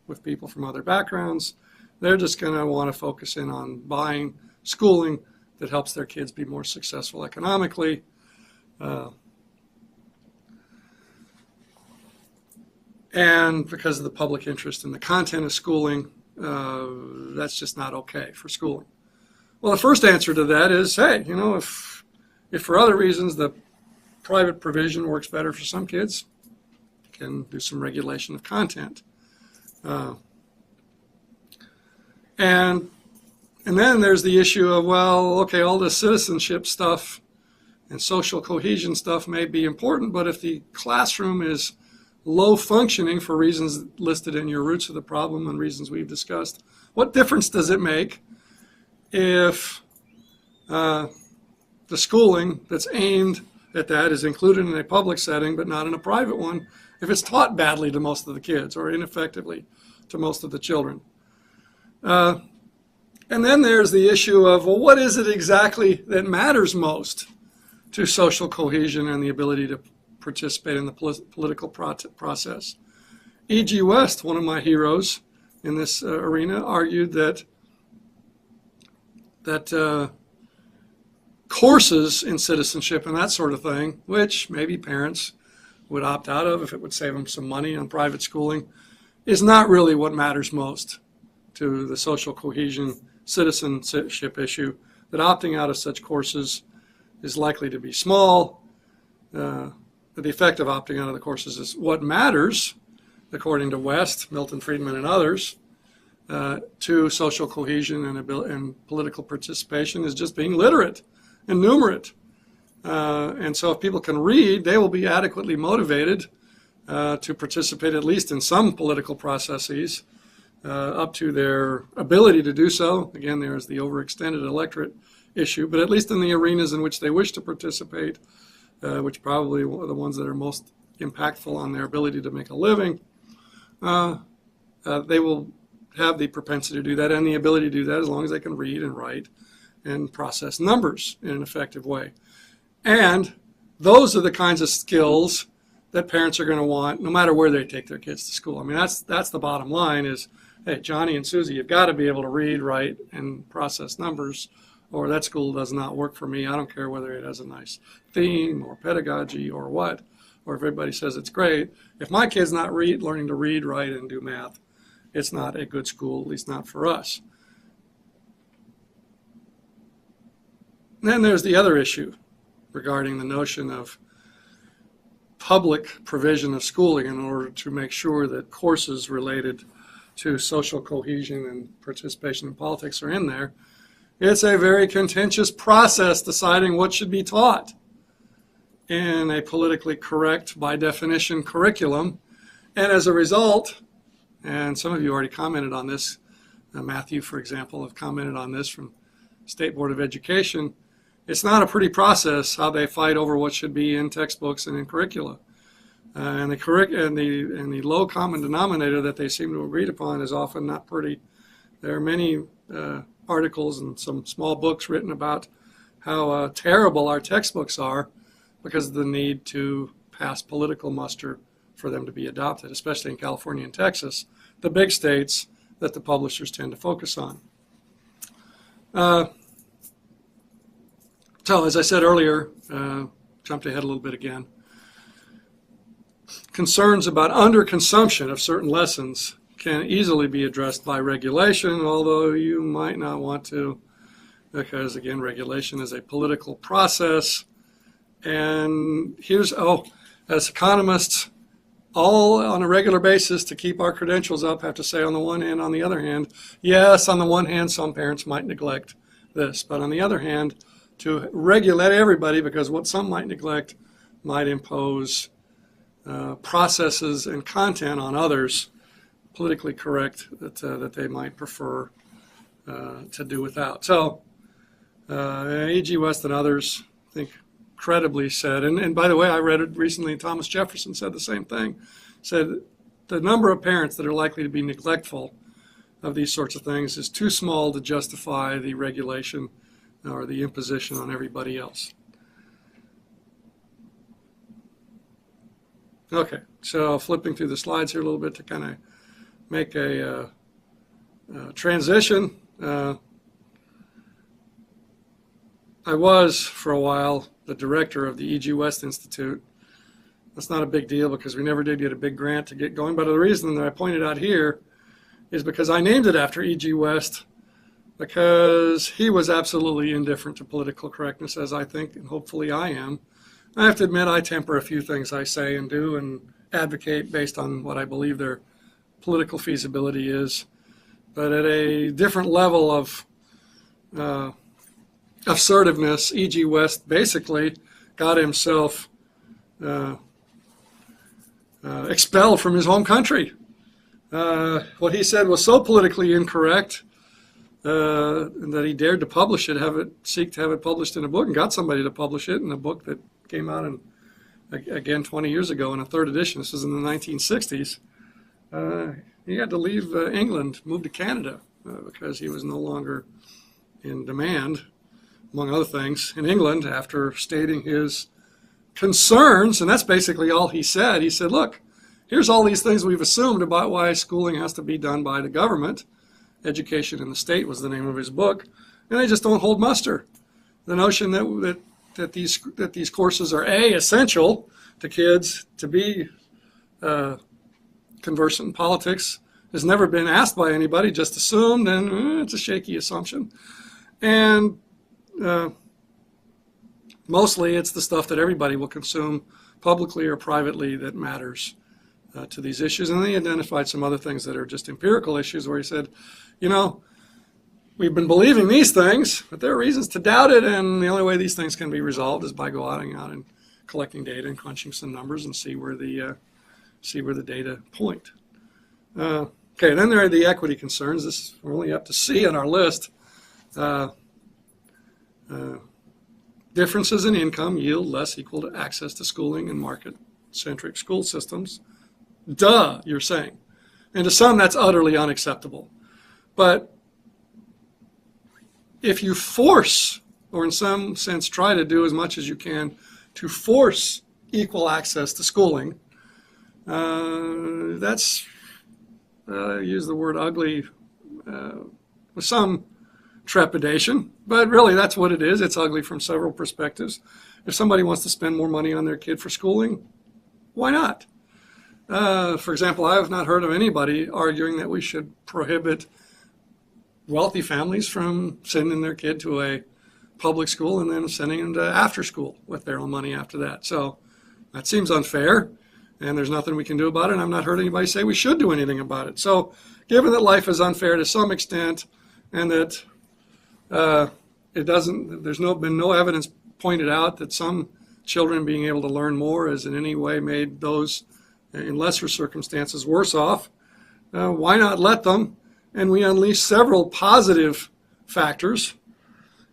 with people from other backgrounds. They're just going to want to focus in on buying schooling that helps their kids be more successful economically. And because of the public interest in the content of schooling, that's just not okay for schooling. Well, the first answer to that is, hey, you know, if for other reasons the private provision works better for some kids, you can do some regulation of content. And then there's the issue of, well, okay, all this citizenship stuff and social cohesion stuff may be important, but if the classroom is low functioning for reasons listed in your roots of the problem and reasons we've discussed, what difference does it make if the schooling that's aimed at that is included in a public setting but not in a private one, if it's taught badly to most of the kids or ineffectively to most of the children? And then there's the issue of, well, what is it exactly that matters most to social cohesion and the ability to participate in the political process? E.G. West, one of my heroes in this arena, argued that courses in citizenship and that sort of thing, which maybe parents would opt out of if it would save them some money on private schooling, is not really what matters most to the social cohesion citizenship issue, that opting out of such courses is likely to be small. The effect of opting out of the courses is what matters, according to West, Milton Friedman, and others, to social cohesion and political participation is just being literate and numerate. And so if people can read, they will be adequately motivated to participate at least in some political processes up to their ability to do so. Again, there's the overextended electorate issue, but at least in the arenas in which they wish to participate, which probably are the ones that are most impactful on their ability to make a living, they will have the propensity to do that and the ability to do that as long as they can read and write and process numbers in an effective way. And those are the kinds of skills that parents are going to want no matter where they take their kids to school. I mean, that's the bottom line is, hey, Johnny and Susie, you've got to be able to read, write, and process numbers, or that school does not work for me. I don't care whether it has a nice theme or pedagogy or what, or if everybody says it's great. If my kid's not learning to read, write, and do math, it's not a good school, at least not for us. Then there's the other issue regarding the notion of public provision of schooling in order to make sure that courses related to social cohesion and participation in politics are in there. It's a very contentious process deciding what should be taught in a politically correct, by definition, curriculum. And as a result, and some of you already commented on this, Matthew, for example, have commented on this from State Board of Education, it's not a pretty process how they fight over what should be in textbooks and in curricula. And the low common denominator that they seem to have agreed upon is often not pretty. There are many articles and some small books written about how terrible our textbooks are because of the need to pass political muster for them to be adopted, especially in California and Texas, the big states that the publishers tend to focus on. So as I said earlier, jumped ahead a little bit again, concerns about underconsumption of certain lessons can easily be addressed by regulation, although you might not want to, because again, regulation is a political process. And here's, as economists, all on a regular basis to keep our credentials up have to say on the one hand, on the other hand, yes, on the one hand, some parents might neglect this, but on the other hand, to regulate everybody, because what some might neglect might impose processes and content on others, politically correct, that they might prefer to do without. So E.G. West and others, I think, credibly said, and by the way, I read it recently, Thomas Jefferson said the same thing, said the number of parents that are likely to be neglectful of these sorts of things is too small to justify the regulation or the imposition on everybody else. Okay, so flipping through the slides here a little bit to kind of make a transition. I was, for a while, the director of the E.G. West Institute. That's not a big deal because we never did get a big grant to get going, but the reason that I pointed out here is because I named it after E.G. West because he was absolutely indifferent to political correctness, as I think, and hopefully I am. I have to admit I temper a few things I say and do and advocate based on what I believe their political feasibility is. But at a different level of assertiveness, E.G. West basically got himself expelled from his home country. What he said was so politically incorrect that he dared to publish it, seek to have it published in a book, and got somebody to publish it in a book that came out in, again 20 years ago in a third edition. This was in the 1960s. He had to leave England, move to Canada because he was no longer in demand, among other things, in England after stating his concerns, and that's basically all he said. He said, look, here's all these things we've assumed about why schooling has to be done by the government. Education in the State was the name of his book, and they just don't hold muster. The notion that these courses are essential to kids to be conversant in politics has never been asked by anybody, just assumed, and it's a shaky assumption. And mostly it's the stuff that everybody will consume publicly or privately that matters to these issues. And then he identified some other things that are just empirical issues where he said, you know, we've been believing these things, but there are reasons to doubt it, and the only way these things can be resolved is by going out and collecting data and crunching some numbers and see where the data point. Okay, then there are the equity concerns. We're only up to C on our list. differences in income yield less equal access to schooling in market-centric school systems. Duh, you're saying. And to some, that's utterly unacceptable. But if you force, or in some sense try to do as much as you can to force equal access to schooling, that's, use the word ugly with some trepidation, but really that's what it is. It's ugly from several perspectives. If somebody wants to spend more money on their kid for schooling, why not? For example, I have not heard of anybody arguing that we should prohibit wealthy families from sending their kid to a public school and then sending them to after school with their own money after that. So that seems unfair, and there's nothing we can do about it, and I've not heard anybody say we should do anything about it. So given that life is unfair to some extent, and that there's been no evidence pointed out that some children being able to learn more has in any way made those in lesser circumstances worse off, why not let them? And we unleash several positive factors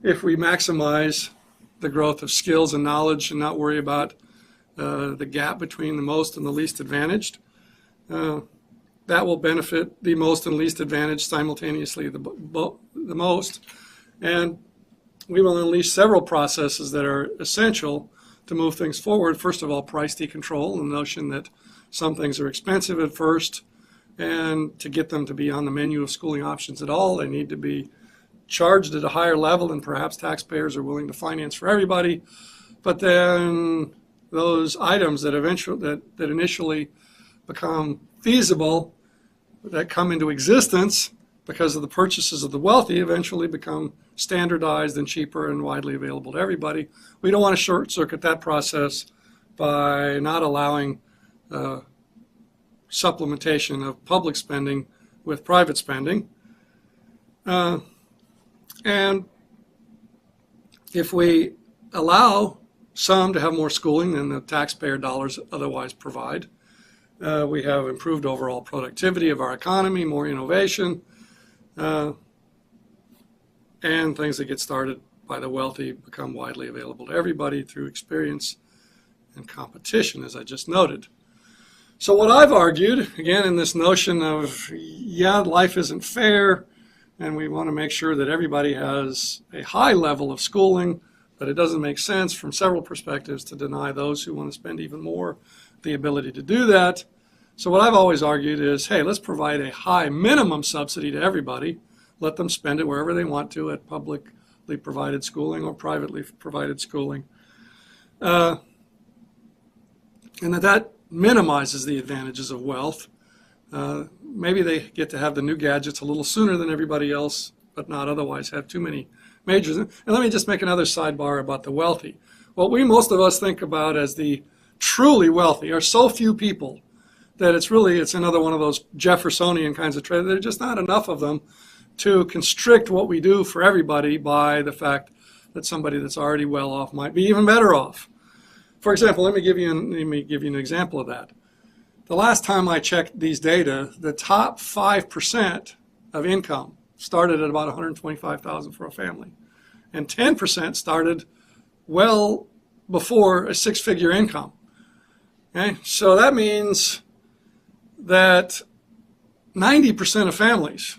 if we maximize the growth of skills and knowledge and not worry about the gap between the most and the least advantaged. That will benefit the most and least advantaged simultaneously the most. And we will unleash several processes that are essential to move things forward. First of all, price decontrol, the notion that some things are expensive at first, and to get them to be on the menu of schooling options at all, they need to be charged at a higher level than perhaps taxpayers are willing to finance for everybody. But then those items that initially become feasible, that come into existence because of the purchases of the wealthy, eventually become standardized and cheaper and widely available to everybody. We don't want to short circuit that process by not allowing supplementation of public spending with private spending. And if we allow some to have more schooling than the taxpayer dollars otherwise provide, we have improved overall productivity of our economy, more innovation, and things that get started by the wealthy become widely available to everybody through experience and competition, as I just noted. So what I've argued, again, in this notion of, yeah, life isn't fair, and we want to make sure that everybody has a high level of schooling, but it doesn't make sense from several perspectives to deny those who want to spend even more the ability to do that. So what I've always argued is, hey, let's provide a high minimum subsidy to everybody. Let them spend it wherever they want to at publicly provided schooling or privately provided schooling. And that minimizes the advantages of wealth. Maybe they get to have the new gadgets a little sooner than everybody else, but not otherwise have too many majors. And let me just make another sidebar about the wealthy. What most of us think about as the truly wealthy are so few people that it's another one of those Jeffersonian kinds of trade. There are just not enough of them to constrict what we do for everybody by the fact that somebody that's already well off might be even better off. For example, let me give you an example of that. The last time I checked these data, the top 5% of income started at about $125,000 for a family, and 10% started well before a six-figure income. Okay, so that means that 90% of families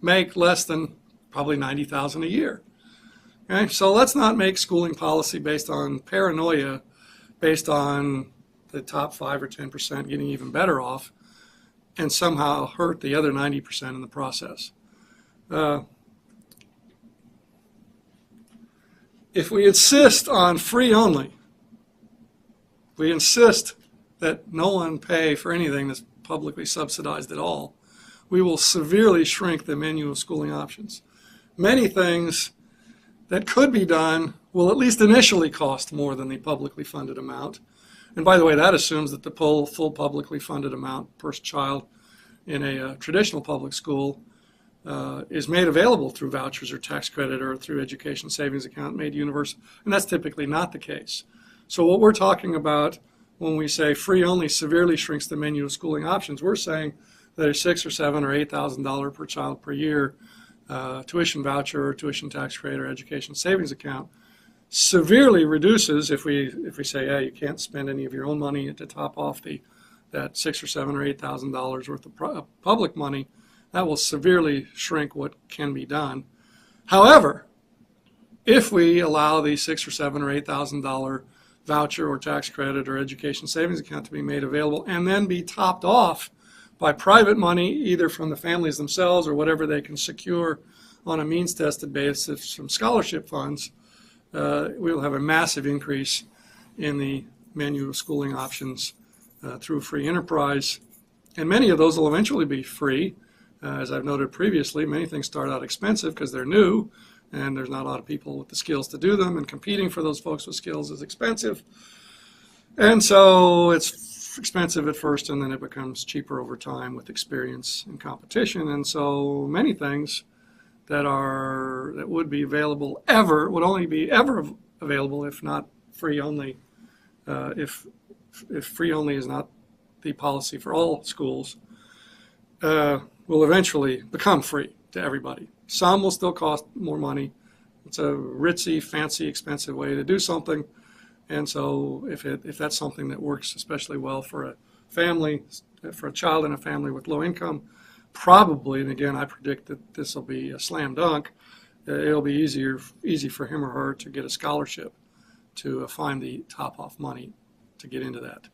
make less than probably $90,000 a year. Okay, so let's not make schooling policy based on paranoia, based on the top 5 or 10% getting even better off, and somehow hurt the other 90% in the process. If we insist on free only, we insist that no one pay for anything that's publicly subsidized at all, we will severely shrink the menu of schooling options. Many things that could be done will at least initially cost more than the publicly funded amount. And by the way, that assumes that the full publicly funded amount per child in a traditional public school is made available through vouchers or tax credit or through education savings account made universal. And that's typically not the case. So what we're talking about when we say free only severely shrinks the menu of schooling options, we're saying that a $6,000 or $7,000 or $8,000 per child per year tuition voucher or tuition tax credit or education savings account severely reduces if we say, hey, you can't spend any of your own money to top off that $6,000 or $7,000 or $8,000 worth of public money. That will severely shrink what can be done. However, if we allow the $6,000 or $7,000 or $8,000 voucher or tax credit or education savings account to be made available and then be topped off by private money, either from the families themselves or whatever they can secure on a means-tested basis from scholarship funds, we'll have a massive increase in the menu of schooling options through free enterprise. And many of those will eventually be free. As I've noted previously, many things start out expensive because they're new and there's not a lot of people with the skills to do them, and competing for those folks with skills is expensive. And so it's expensive at first, and then it becomes cheaper over time with experience and competition. And so many things that would be available would only be ever available if not free only. If free only is not the policy for all schools, will eventually become free to everybody. Some will still cost more money. It's a ritzy, fancy, expensive way to do something. And so if that's something that works especially well for a family, for a child in a family with low income, probably, and again, I predict that this will be a slam dunk, it'll be easy for him or her to get a scholarship to find the top-off money to get into that.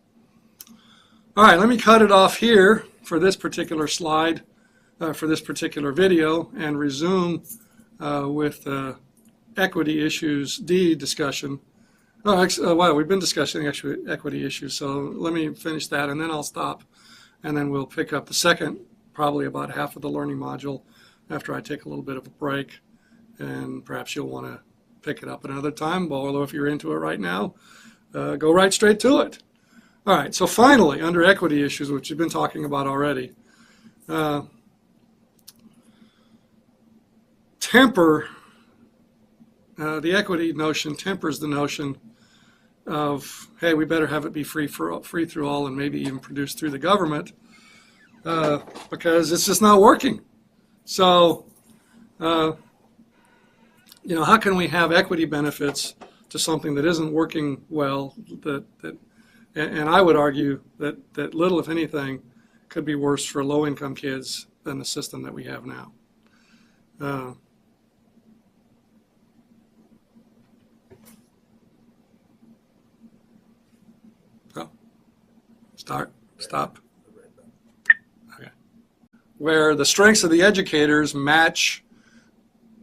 All right, let me cut it off here for this particular slide, for this particular video, and resume with equity issues D discussion. Well, we've been discussing equity issues, so let me finish that, and then I'll stop, and then we'll pick up the second, probably about half of the learning module after I take a little bit of a break, and perhaps you'll want to pick it up another time, although if you're into it right now, go right straight to it. All right, so finally, under equity issues, which you've been talking about already, the equity notion tempers the notion of, hey, we better have it be free through all and maybe even produced through the government, because it's just not working. So, how can we have equity benefits to something that isn't working well, and I would argue that little, if anything, could be worse for low-income kids than the system that we have now. Stop. Okay. Where the strengths of the educators match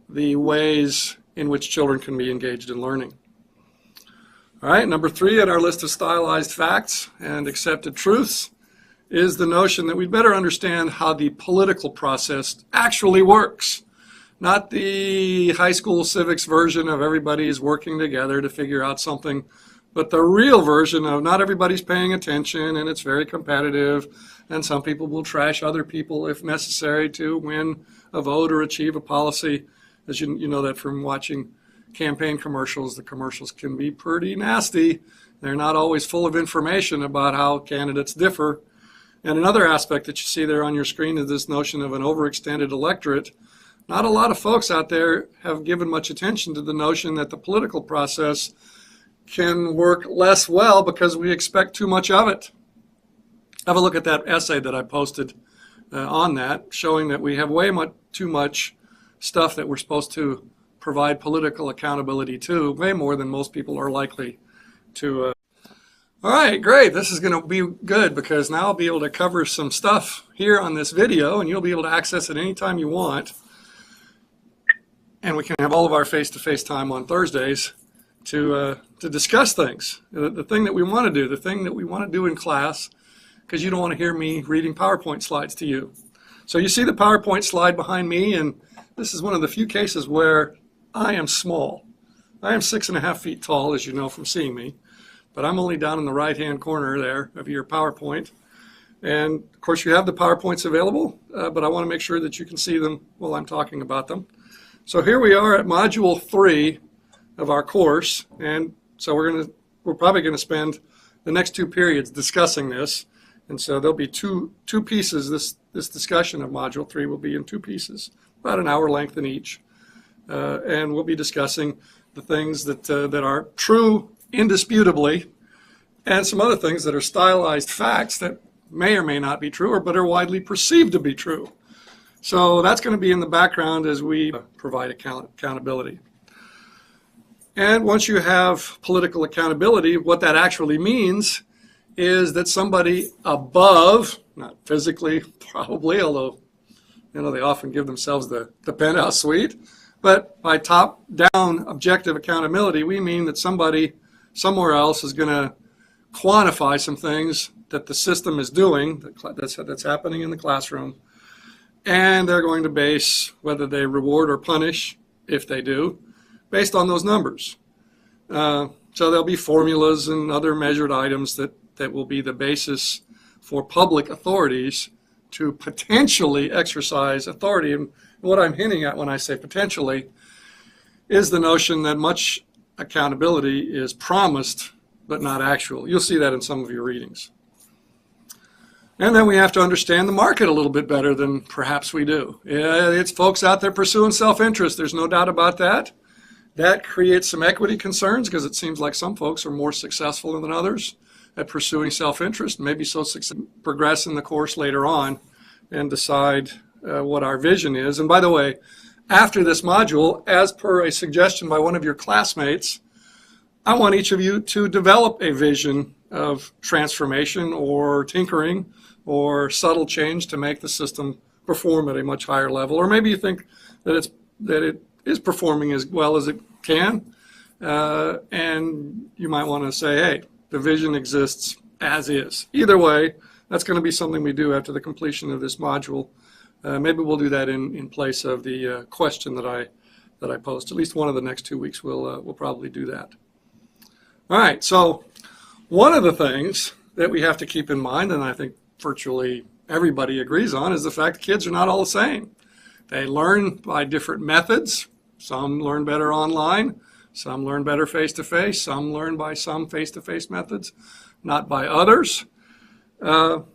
the ways in which children can be engaged in learning. All right, number 3 on our list of stylized facts and accepted truths is the notion that we'd better understand how the political process actually works. Not the high school civics version of everybody's working together to figure out something, but the real version of not everybody's paying attention and it's very competitive, and some people will trash other people if necessary to win a vote or achieve a policy. As you know that from watching campaign commercials, the commercials can be pretty nasty. They're not always full of information about how candidates differ. And another aspect that you see there on your screen is this notion of an overextended electorate. Not a lot of folks out there have given much attention to the notion that the political process can work less well because we expect too much of it. Have a look at that essay that I posted on that, showing that we have way too much stuff that we're supposed to provide political accountability to, way more than most people are likely to. All right, great. This is going to be good because now I'll be able to cover some stuff here on this video, and you'll be able to access it anytime you want. And we can have all of our face-to-face time on Thursdays to discuss things. The thing that we want to do, the thing that we want to do in class, because you don't want to hear me reading PowerPoint slides to you. So you see the PowerPoint slide behind me, and this is one of the few cases where I am small. I am 6.5 feet tall, as you know from seeing me, but I'm only down in the right-hand corner there of your PowerPoint. And of course you have the PowerPoints available, but I want to make sure that you can see them while I'm talking about them. So here we are at Module 3 of our course, and so we're probably going to spend the next 2 periods discussing this, and so there'll be two pieces. This discussion of Module 3 will be in 2 pieces, about an hour length in each. and we'll be discussing the things that are true indisputably, and some other things that are stylized facts that may or may not be true, but are widely perceived to be true. So that's going to be in the background as we provide accountability. And once you have political accountability, what that actually means is that somebody above, not physically probably, although they often give themselves the penthouse suite, but by top-down objective accountability, we mean that somebody somewhere else is going to quantify some things that the system is doing, that's happening in the classroom, and they're going to base whether they reward or punish, if they do, based on those numbers. So there'll be formulas and other measured items that will be the basis for public authorities to potentially exercise authority. And what I'm hinting at when I say potentially is the notion that much accountability is promised but not actual. You'll see that in some of your readings. And then we have to understand the market a little bit better than perhaps we do. Yeah, it's folks out there pursuing self-interest. There's no doubt about that. That creates some equity concerns because it seems like some folks are more successful than others at pursuing self-interest, maybe so progress in the course later on and decide what our vision is. And by the way, after this module, as per a suggestion by one of your classmates, I want each of you to develop a vision of transformation or tinkering or subtle change to make the system perform at a much higher level. Or maybe you think that it is performing as well as it can, and you might want to say, hey, the vision exists as is. Either way, that's going to be something we do after the completion of this module. Maybe we'll do that in place of the question that I post. At least one of the next 2 weeks we'll probably do that. All right, so one of the things that we have to keep in mind, and I think virtually everybody agrees on, is the fact that kids are not all the same. They learn by different methods. Some learn better online, some learn better face-to-face, some learn by some face-to-face methods, not by others. And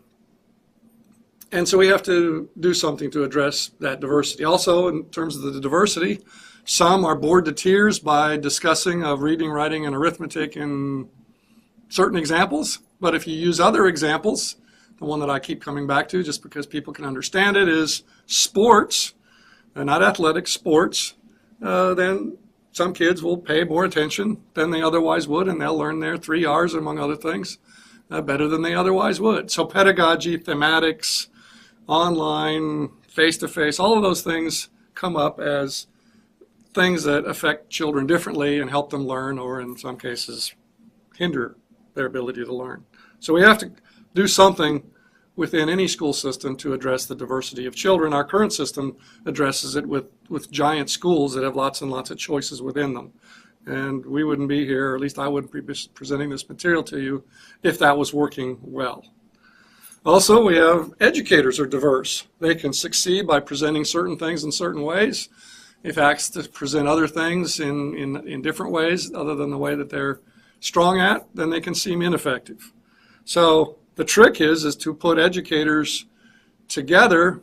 so we have to do something to address that diversity. Also, in terms of the diversity, some are bored to tears by discussing of reading, writing, and arithmetic in certain examples. But if you use other examples, the one that I keep coming back to just because people can understand it is sports, not athletics, sports, then some kids will pay more attention than they otherwise would, and they'll learn their 3 R's, among other things, better than they otherwise would. So pedagogy, thematics, online, face-to-face, all of those things come up as things that affect children differently and help them learn, or in some cases hinder their ability to learn. So we have to do something within any school system to address the diversity of children. Our current system addresses it with giant schools that have lots and lots of choices within them. And we wouldn't be here, or at least I wouldn't be presenting this material to you, if that was working well. Also, we have educators are diverse. They can succeed by presenting certain things in certain ways. If asked to present other things in different ways other than the way that they're strong at, then they can seem ineffective. So the trick is to put educators together